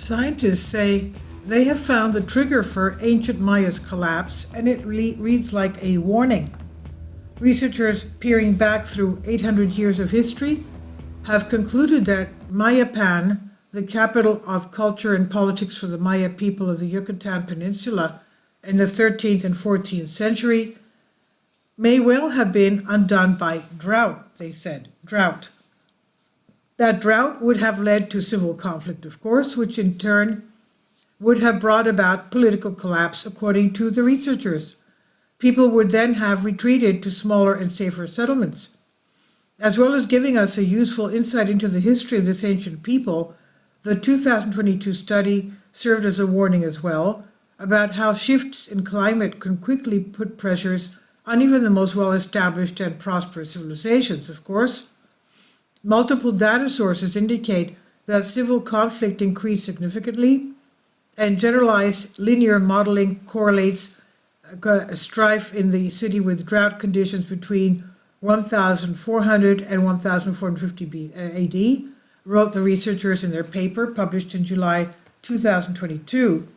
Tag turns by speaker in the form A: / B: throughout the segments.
A: Scientists say they have found the trigger for ancient Maya's collapse, and it reads like a warning. Researchers peering back through 800 years of history have concluded that Mayapan, the capital of culture and politics for the Maya people of the Yucatan Peninsula in the 13th and 14th century, may well have been undone by drought, they said. Drought. That drought would have led to civil conflict, of course, which in turn would have brought about political collapse, according to the researchers. People would then have retreated to smaller and safer settlements. As well as giving us a useful insight into the history of this ancient people, the 2022 study served as a warning as well about how shifts in climate can quickly put pressures on even the most well-established and prosperous civilizations, of course. Multiple data sources indicate that civil conflict increased significantly, and generalized linear modeling correlates strife in the city with drought conditions between 1400 and 1450 AD, wrote the researchers in their paper published in July 2022.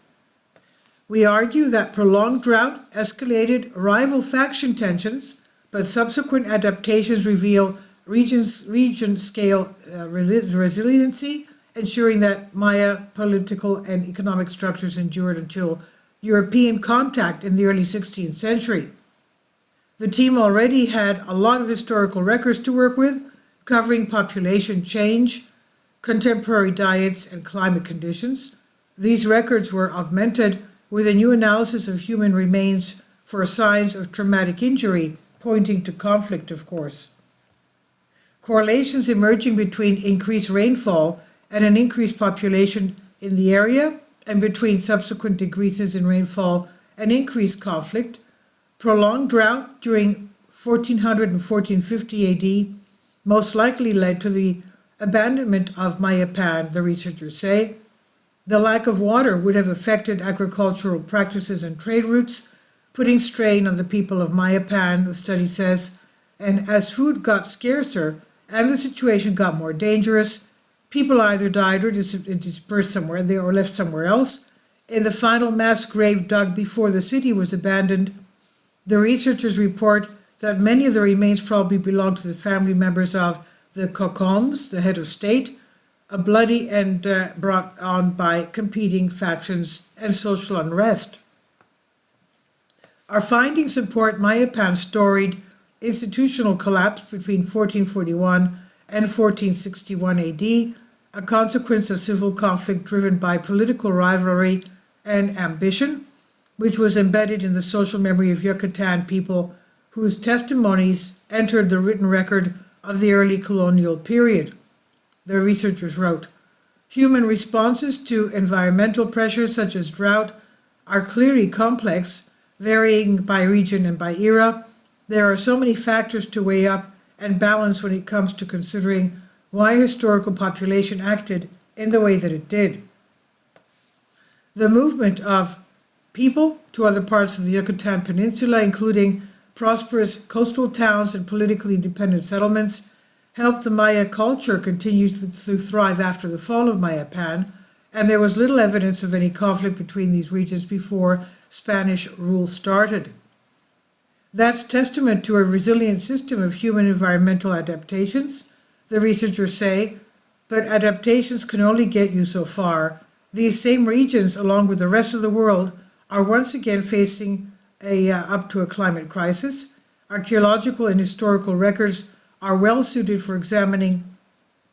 A: We argue that prolonged drought escalated rival faction tensions, but subsequent adaptations reveal region-scale resiliency, ensuring that Maya political and economic structures endured until European contact in the early 16th century. The team already had a lot of historical records to work with, covering population change, contemporary diets, and climate conditions. These records were augmented with a new analysis of human remains for signs of traumatic injury, pointing to conflict, of course. Correlations emerging between increased rainfall and an increased population in the area, and between subsequent decreases in rainfall and increased conflict. Prolonged drought during 1400 and 1450 AD most likely led to the abandonment of Mayapan, the researchers say. The lack of water would have affected agricultural practices and trade routes, putting strain on the people of Mayapan, the study says. And as food got scarcer and the situation got more dangerous, people either died or dispersed somewhere, or left somewhere else. In the final mass grave dug before the city was abandoned, the researchers report that many of the remains probably belonged to the family members of the Kokoms, the head of state, a bloody and brought on by competing factions and social unrest. Our findings support Mayapan's storied institutional collapse between 1441 and 1461 AD, a consequence of civil conflict driven by political rivalry and ambition, which was embedded in the social memory of Yucatan people whose testimonies entered the written record of the early colonial period. The researchers wrote, human responses to environmental pressures such as drought are clearly complex, varying by region and by era. There are so many factors to weigh up and balance when it comes to considering why historical population acted in the way that it did. The movement of people to other parts of the Yucatan Peninsula, including prosperous coastal towns and politically independent settlements, helped the Maya culture continue to thrive after the fall of Mayapan, and there was little evidence of any conflict between these regions before Spanish rule started. That's testament to a resilient system of human environmental adaptations, the researchers say, but adaptations can only get you so far. These same regions, along with the rest of the world, are once again facing up to a climate crisis. Archaeological and historical records are well suited for examining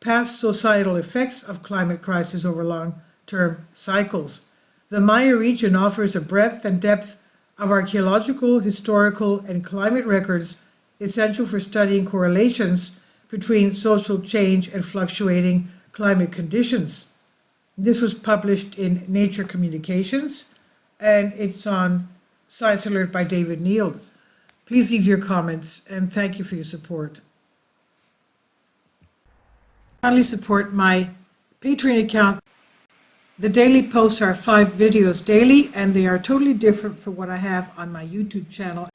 A: past societal effects of climate crisis over long-term cycles. The Maya region offers a breadth and depth of archaeological, historical, and climate records essential for studying correlations between social change and fluctuating climate conditions. This was published in Nature Communications, and it's on Science Alert by David Neal. Please leave your comments, and thank you for your support. Kindly support my Patreon account. The daily posts are 5 videos daily, and they are totally different from what I have on my YouTube channel.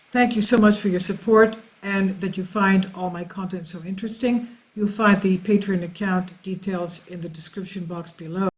A: Thank you so much for your support and that you find all my content so interesting. You'll find the Patreon account details in the description box below.